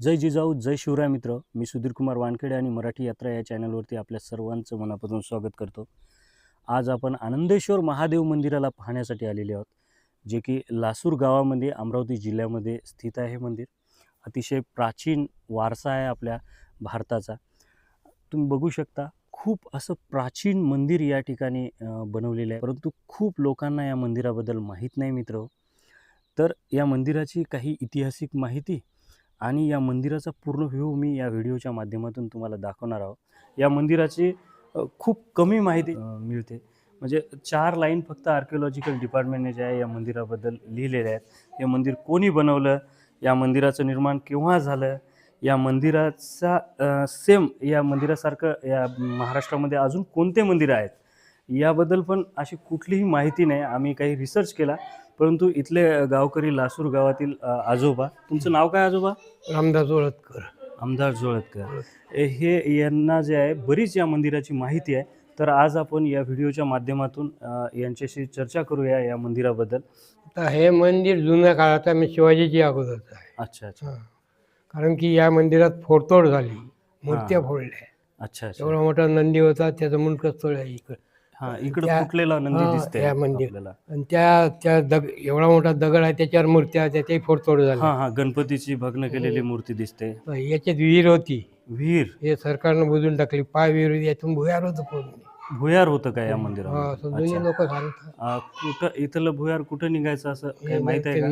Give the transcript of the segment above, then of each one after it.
जय जिजाऊ जय शिवराय मित्र. मी सुधीर कुमार वानखेडे आणि मराठी यात्रा या चॅनलवरती आपल्या सर्वांचं मनापासून स्वागत करतो. आज आपण आनंदेश्वर महादेव मंदिराला पाहण्यासाठी आलेले आहोत, जे की लासूर गावामध्ये अमरावती जिल्ह्यामध्ये स्थित आहे. मंदिर अतिशय प्राचीन वारसा आहे आपल्या भारताचा. तुम्ही बघू शकता, खूप असं प्राचीन मंदिर या ठिकाणी बनवलेलं आहे, परंतु खूप लोकांना या मंदिराबद्दल माहीत नाही मित्र. तर या मंदिराची काही ऐतिहासिक माहिती आणि या मंदिराचा पूर्ण व्ह्यू मी या व्हिडिओच्या माध्यमातून तुम्हाला दाखवणार आहोत. या मंदिराची खूप कमी माहिती मिळते. म्हणजे 4 लाईन फक्त आर्किओलॉजिकल डिपार्टमेंटने जे आहे या मंदिराबद्दल लिहिलेले आहेत. हे मंदिर कोणी बनवलं, या मंदिराचं निर्माण केव्हा झालं, या मंदिराचा सेम या मंदिरासारखं या महाराष्ट्रामध्ये अजून कोणते मंदिरं आहेत, याबद्दल पण अशी कुठलीही माहिती नाही. आम्ही काही रिसर्च केला, परंतु इथले गावकरी लासूर गावातील आजोबा, तुमचं नाव काय आजोबा? रामदास जोळतकर. आमदार जोळतकर. हे यांना जे आहे बरीच या मंदिराची माहिती आहे. तर आज आपण या व्हिडिओच्या माध्यमातून यांच्याशी चर्चा करूया या मंदिराबद्दल. आता हे मंदिर जुन्या काळात मी शिवाजीची अगोदरचं आहे. अच्छा अच्छा. हां. कारण की या मंदिरात फोडतोड झाली, मूर्त्या फोडल्या. अच्छा अच्छा. एवढा मोठा नंदी होता, त्याचं मुंडकस्थळ आहे इकडं. हां, इकडं त्या- फुटलेला नंदी हां, दिसते या मंदिर आपल्याला. आणि त्या एवढा मोठा दगड आहे, त्याच्यावर मूर्त्या होत्या, ते फोडतोड झाल्या. हां हां, गणपतीची भग्न केलेली मूर्ती दिसते. याच्यात विहीर होती, विहीर. हे सरकारनं बुजून टाकली. पाय विहीर होती, यातून भुयार होतं पूर्ण. भुयार होतं का या हां, मंदिरामध्ये? असं जुनी लोक सांगतात. कुठं इथलं भुयार कुठं निघायचं असं काही माहित आहे ते का?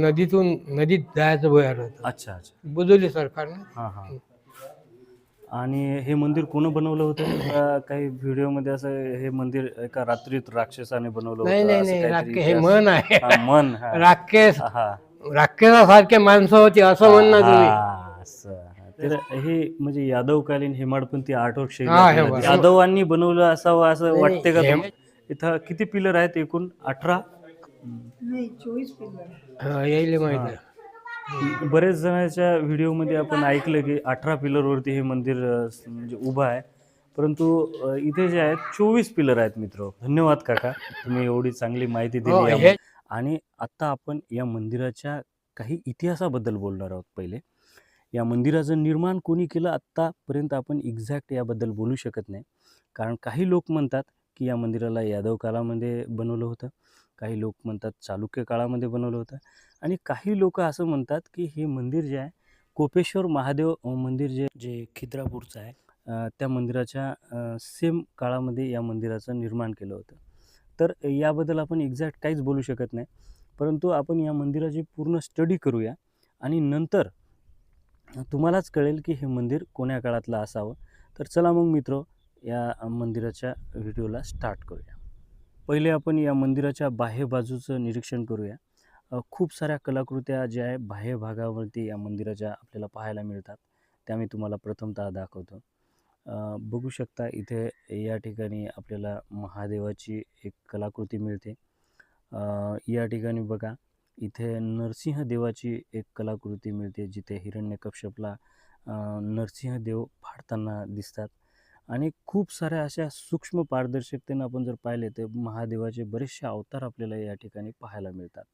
नदीत जायचं भुयार होतं, अच्छा अच्छा. बुजवली सरकारनं. हां हां. आणि हे मंदिर कोण बनवलं होतं? काही व्हिडिओमध्ये असं हे मंदिर एका रात्रीत राक्षसाने बनवलं नाही होतं नाही असं नाही, काहीतरी राखे हे इतिहास. मन आहे. मन. हां. राक्षस हां. राक्षसासारखे माणसं होती असं म्हणणं तुम्ही. हां, असं. तर हे म्हणजे यादवकालीन हेमाडपंथी आर्टवर्क शैली हां, हे आपल्याला बघा. यादवांनी बनवलं असावं असं नाही, वाटते का हे- तुम्हाला? इथं किती पिलर आहेत एकूण? 18? यायले माहित आहे. बरेच जणांच्या व्हिडिओमध्ये आपण ऐकलं की 18 पिलरवरती हे मंदिर म्हणजे उभं आहे, परंतु इथे जे आहेत 24 पिलर आहेत मित्र. धन्यवाद काका, तुम्ही एवढी चांगली माहिती हो, दिली हे आणि आत्ता आपण या मंदिराच्या काही इतिहासाबद्दल बोलणार आहोत. पहिले या मंदिराचं निर्माण कोणी केलं आत्तापर्यंत आपण एक्झॅक्ट याबद्दल बोलू शकत नाही. कारण काही लोक म्हणतात की या मंदिराला यादव काळामध्ये बनवलं होतं, काही लोक म्हणतात चालुक्य काळामध्ये बनवलं होतं आणि काही लोक असं म्हणतात की हे मंदिर जे आहे कोपेश्वर महादेव मंदिर जे जे खिद्रापूरचं आहे, त्या मंदिराच्या सेम काळामध्ये या मंदिराचं निर्माण केलं होतं. तर याबद्दल आपण एक्झॅक्ट काहीच बोलू शकत नाही, परंतु आपण या मंदिराची पूर्ण स्टडी करूया आणि नंतर तुम्हालाच कळेल की हे मंदिर कोण्या काळातलं असावं. तर चला मग मित्र, या मंदिराच्या व्हिडिओला स्टार्ट करूया. पहिले आपण या मंदिराच्या बाह्य बाजूचं निरीक्षण करूया. खूप साऱ्या कलाकृत्या ज्या आहे बाह्य भागावरती या मंदिराच्या आपल्याला पाहायला मिळतात, त्या मी तुम्हाला प्रथमतः दाखवतो. बघू शकता इथे या ठिकाणी आपल्याला महादेवाची एक कलाकृती मिळते. या ठिकाणी बघा, इथे नरसिंह देवाची एक कलाकृती मिळते, जिथे हिरण्यकश्यपला नरसिंह देव फाडताना दिसतात आणि खूप साऱ्या अशा सूक्ष्म पारदर्शकतेनं आपण जर पाहिले तर महादेवाचे बरेचसे अवतार आपल्याला या ठिकाणी पाहायला मिळतात.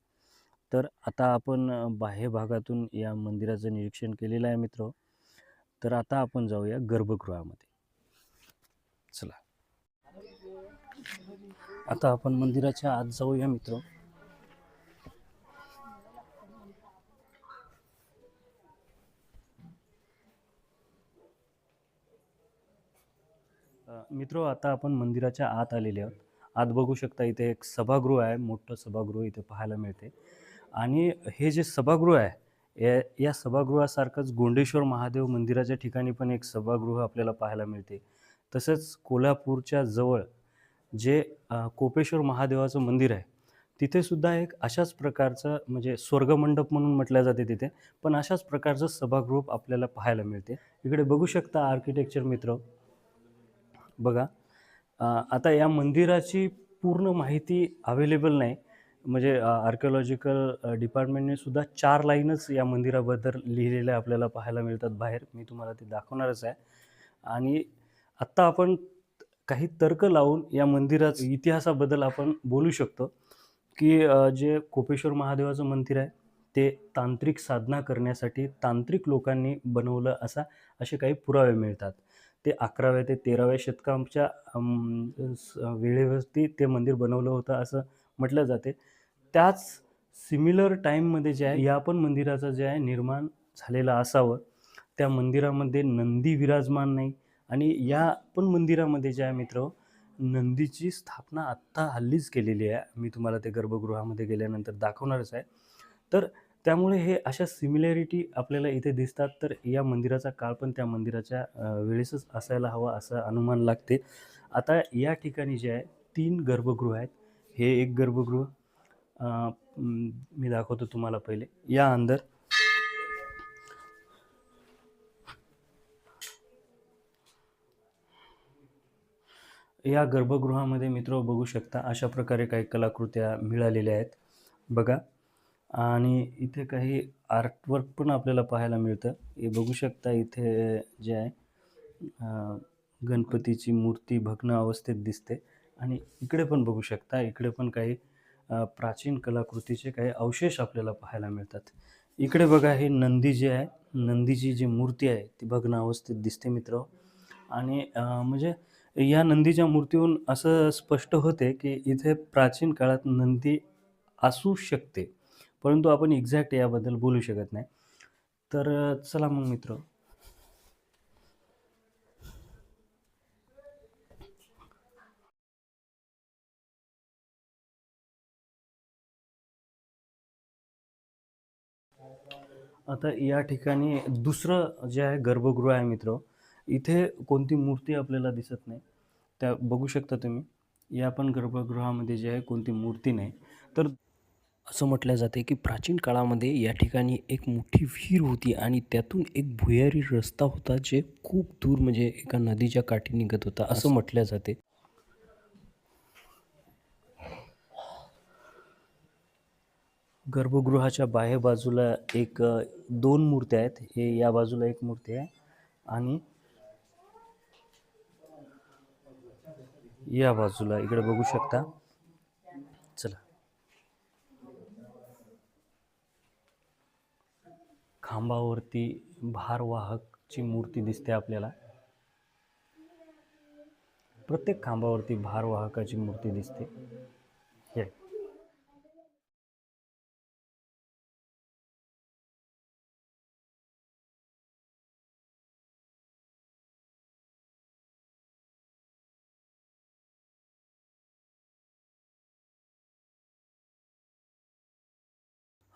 तर आता आपण बाह्य भागातून या मंदिराचं निरीक्षण केलेलं आहे मित्र. तर आता आपण जाऊया गर्भगृहामध्ये. चला, आता आपण मंदिराच्या आत जाऊया मित्र. मित्र, आता आपण मंदिराच्या आत आलेले आहोत. आत बघू शकता, इथे एक सभागृह आहे, मोठं सभागृह इथे पाहायला मिळते. आणि हे जे सभागृह आहे, या सभागृहासारखंच गोंडेश्वर महादेव मंदिराच्या ठिकाणी पण एक सभागृह आपल्याला पाहायला मिळते. तसंच कोल्हापूरच्या जवळ जे कोपेश्वर महादेवाचं मंदिर आहे, तिथे सुद्धा एक अशाच प्रकारचं म्हणजे स्वर्गमंडप म्हणून म्हटलं जाते तिथे, पण अशाच प्रकारचं सभागृह आपल्याला पाहायला मिळते. इकडे बघू शकता आर्किटेक्चर मित्र. बघा, आता या मंदिराची पूर्ण माहिती अवेलेबल नाही. म्हणजे आर्किओलॉजिकल डिपार्टमेंटने सुद्धा 4 लाईनच या मंदिराबद्दल लिहिलेल्या आपल्याला पाहायला मिळतात बाहेर. मी तुम्हाला ते दाखवणारच आहे. आणि आत्ता आपण काही तर्क लावून या मंदिराच्या इतिहासाबद्दल आपण बोलू शकतो, की जे कोपेश्वर महादेवाचं मंदिर आहे ते तांत्रिक साधना करण्यासाठी तांत्रिक लोकांनी बनवलं असे काही पुरावे मिळतात. ते 11व्या ते 13व्या शतकाच्या वेळेवरती ते मंदिर बनवलं होतं असं म्हटलं जाते. त्याच सिमिलर टाईममध्ये जे आहे, या पण मंदिराचं जे आहे निर्माण झालेलं असावं. त्या मंदिरामध्ये नंदी विराजमान नाही आणि या पण मंदिरामध्ये जे आहे मित्र, नंदीची स्थापना आत्ता हल्लीच केलेली आहे. मी तुम्हाला ते गर्भगृहामध्ये गेल्यानंतर दाखवणारच आहे. तर त्यामुळे हे अशा सिमिलॅरिटी आपल्याला इथे दिसतात. तर या मंदिराचा काळ पण त्या मंदिराच्या वेळेसच असायला हवा असं अनुमान लागते. आता या ठिकाणी जे आहे 3 गर्भगृह आहेत. हे एक गर्भगृह मी दाखवतो तुम्हाला पहिले. या अंदर. या गर्भगृहामध्ये मित्र बघू शकता अशा प्रकारे काही कलाकृत्या मिळालेल्या आहेत बघा. आणि इथे काही आर्टवर्क पण आपल्याला पाहायला मिळतं. हे बघू शकता इथे जे आहे गणपतीची मूर्ती भग्न अवस्थेत दिसते आणि इकडे पण बघू शकता, इकडे पण काही प्राचीन कलाकृतीचे काही अवशेष आपल्याला पाहायला मिळतात. इकडे बघा हे नंदी जे आहे, नंदीची जी मूर्ती आहे ती भग्न अवस्थेत दिसते मित्र. आणि म्हणजे या नंदीच्या मूर्तीहून असं स्पष्ट होते की इथे प्राचीन काळात नंदी असू शकते, परंतु आपण एक्झॅक्ट याबद्दल बोलू शकत नाही. तर चला मग मित्र, आता या ठिकाणी दुसरं जे आहे गर्भगृह आहे मित्र. इथे कोणती मूर्ती आपल्याला दिसत नाही. त्या बघू शकता तुम्ही. या पण गर्भगृहामध्ये जे आहे कोणती मूर्ती नाही. तर असं म्हटलं जाते की प्राचीन काळामध्ये या ठिकाणी एक मोठी विहीर होती आणि त्यातून एक भुयारी रस्ता होता, जे खूप दूर म्हणजे एका नदीच्या काठी निघत होता असं म्हटलं जाते. गर्भगृहाच्या बाह्य बाजूला एक 2 मूर्त्या आहेत. हे या बाजूला एक मूर्ती आहे आणि या बाजूला इकडे बघू शकता. चला, खांबावरती भारवाहकची मूर्ती दिसते आपल्याला. प्रत्येक खांबावरती भारवाहकाची मूर्ती दिसते. हे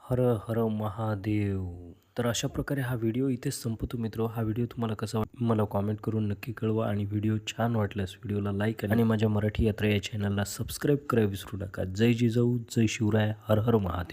हर हर महादेव. तर अशा प्रकारे हा व्हिडिओ इथेच संपतो मित्र. हा व्हिडिओ तुम्हाला कसा मला कॉमेंट करून नक्की कळवा आणि व्हिडिओ छान वाटल्यास व्हिडिओला लाईक आणि माझ्या मराठी यात्रा या चॅनलला सबस्क्राईब करायला विसरू नका. जय जिजाऊ, जय शिवराय, हर हर महादेव.